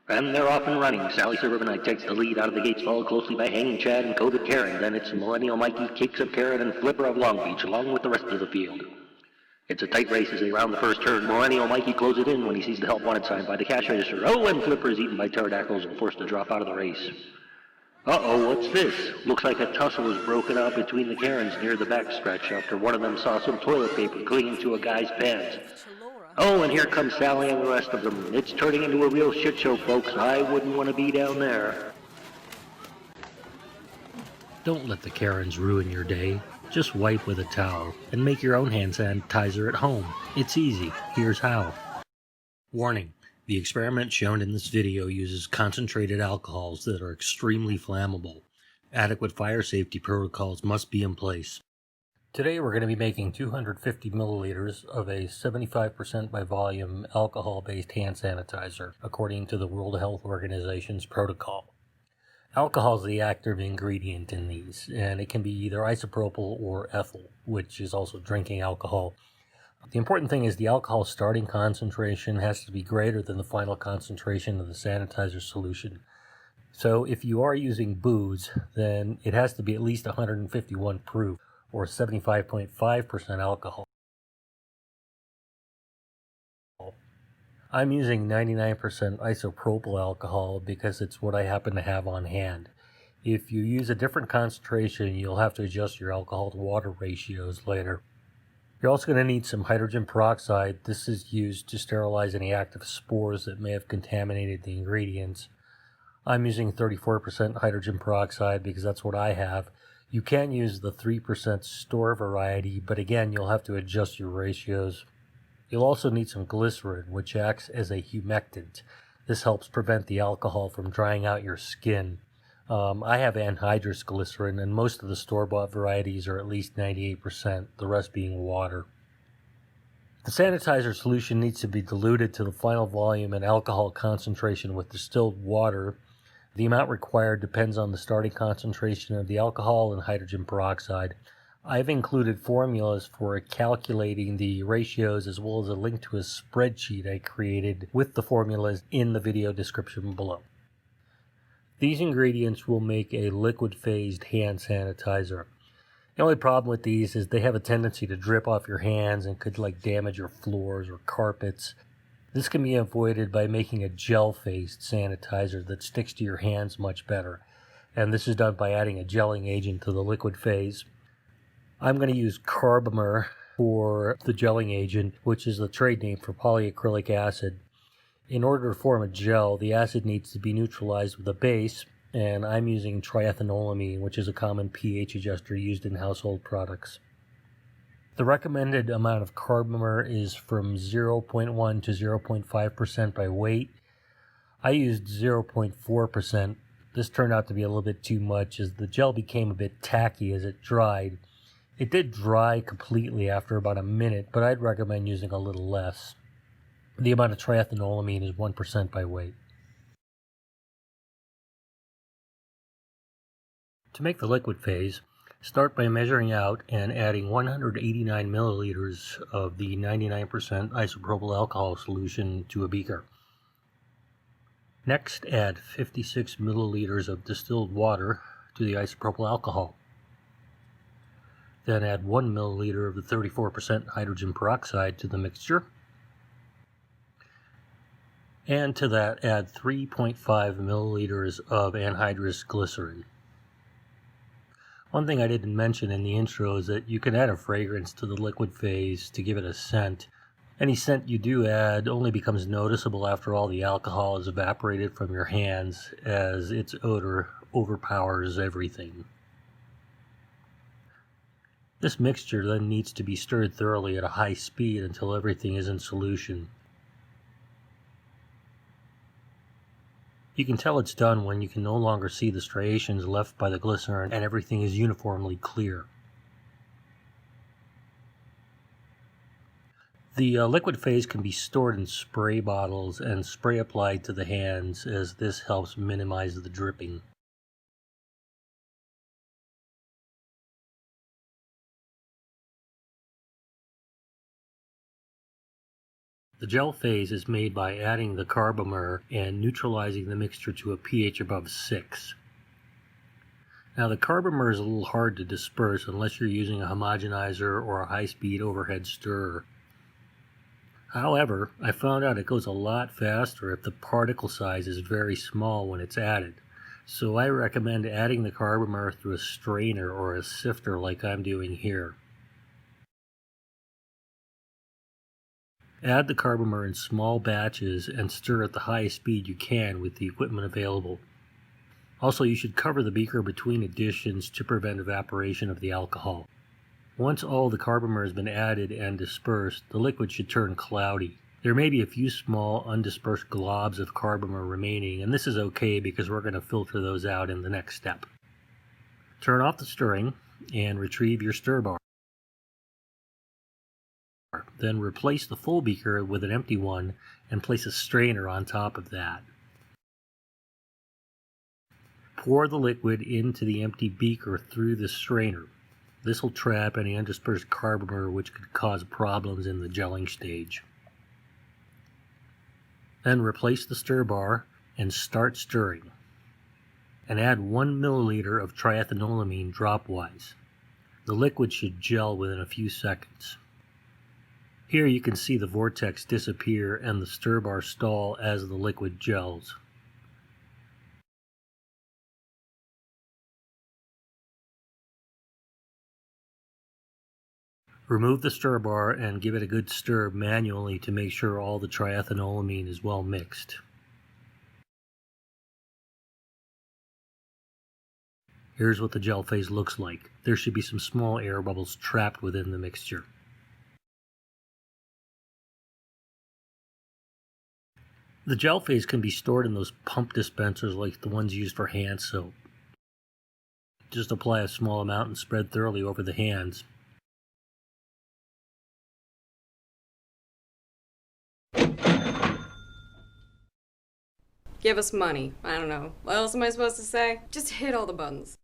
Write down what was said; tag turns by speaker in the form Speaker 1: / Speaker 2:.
Speaker 1: And they're off and running. Sally Suburbanite takes the lead out of the gates, followed closely by Hanging Chad and Coded Karen. Then it's Millennial Mikey, Cakes of Carrot, and Flipper of Long Beach, along with the rest of the field. It's a tight race as they round the first turn. Millennial Mikey closes in when he sees the help wanted sign by the cash register. Oh, and Flipper is eaten by pterodactyls and forced to drop out of the race. Uh-oh, what's this? Looks like a tussle was broken out between the Karens near the backstretch after one of them saw some toilet paper clinging to a guy's pants. Oh, and here comes Sally and the rest of them. It's turning into a real shit show, folks. I wouldn't want to be down there.
Speaker 2: Don't let the Karens ruin your day. Just wipe with a towel and make your own hand sanitizer at home. It's easy. Here's how. Warning. The experiment shown in this video uses concentrated alcohols that are extremely flammable. Adequate fire safety protocols must be in place. Today we're going to be making 250 milliliters of a 75% by volume alcohol-based hand sanitizer, according to the World Health Organization's protocol. Alcohol is the active ingredient in these, and it can be either isopropyl or ethyl, which is also drinking alcohol. The important thing is the alcohol starting concentration has to be greater than the final concentration of the sanitizer solution. So if you are using booze, then it has to be at least 151 proof, or 75.5% alcohol. I'm using 99% isopropyl alcohol because it's what I happen to have on hand. If you use a different concentration, you'll have to adjust your alcohol to water ratios later. You're also going to need some hydrogen peroxide. This is used to sterilize any active spores that may have contaminated the ingredients. I'm using 34% hydrogen peroxide because that's what I have. You can use the 3% store variety, but again, you'll have to adjust your ratios. You'll also need some glycerin, which acts as a humectant. This helps prevent the alcohol from drying out your skin. I have anhydrous glycerin, and most of the store-bought varieties are at least 98%, the rest being water. The sanitizer solution needs to be diluted to the final volume and alcohol concentration with distilled water. The amount required depends on the starting concentration of the alcohol and hydrogen peroxide. I've included formulas for calculating the ratios as well as a link to a spreadsheet I created with the formulas in the video description below. These ingredients will make a liquid-phased hand sanitizer. The only problem with these is they have a tendency to drip off your hands and could damage your floors or carpets. This can be avoided by making a gel-phased sanitizer that sticks to your hands much better. And this is done by adding a gelling agent to the liquid phase. I'm going to use carbomer for the gelling agent, which is the trade name for polyacrylic acid. In order to form a gel, the acid needs to be neutralized with a base, and I'm using triethanolamine, which is a common pH adjuster used in household products. The recommended amount of carbomer is from 0.1 to 0.5% by weight. I used 0.4%. This turned out to be a little bit too much as the gel became a bit tacky as it dried. It did dry completely after about a minute, but I'd recommend using a little less. The amount of triethanolamine is 1% by weight. To make the liquid phase, start by measuring out and adding 189 milliliters of the 99% isopropyl alcohol solution to a beaker. Next, add 56 milliliters of distilled water to the isopropyl alcohol. Then add 1 milliliter of the 34% hydrogen peroxide to the mixture. And to that, add 3.5 milliliters of anhydrous glycerin. One thing I didn't mention in the intro is that you can add a fragrance to the liquid phase to give it a scent. Any scent you do add only becomes noticeable after all the alcohol is evaporated from your hands, as its odor overpowers everything. This mixture then needs to be stirred thoroughly at a high speed until everything is in solution. You can tell it's done when you can no longer see the striations left by the glycerin and everything is uniformly clear. The liquid phase can be stored in spray bottles and spray applied to the hands, as this helps minimize the dripping. The The gel phase is made by adding the carbomer and neutralizing the mixture to a pH above 6. Now the carbomer is a little hard to disperse unless you're using a homogenizer or a high-speed overhead stirrer. However, I found out it goes a lot faster if the particle size is very small when it's added. So I recommend adding the carbomer through a strainer or a sifter like I'm doing here. Add the carbomer in small batches and stir at the highest speed you can with the equipment available. Also, you should cover the beaker between additions to prevent evaporation of the alcohol. Once all the carbomer has been added and dispersed, the liquid should turn cloudy. There may be a few small undispersed globs of carbomer remaining, and this is okay because we're going to filter those out in the next step. Turn off the stirring and retrieve your stir bar. Then replace the full beaker with an empty one and place a strainer on top of that. Pour the liquid into the empty beaker through the strainer. This will trap any undispersed carbomer which could cause problems in the gelling stage. Then replace the stir bar and start stirring. And add 1 milliliter of triethanolamine dropwise. The liquid should gel within a few seconds. Here you can see the vortex disappear and the stir bar stall as the liquid gels. Remove the stir bar and give it a good stir manually to make sure all the triethanolamine is well mixed. Here's what the gel phase looks like. There should be some small air bubbles trapped within the mixture. The gel phase can be stored in those pump dispensers like the ones used for hand soap. Just apply a small amount and spread thoroughly over the hands.
Speaker 3: Give us money. I don't know. What else am I supposed to say? Just hit all the buttons.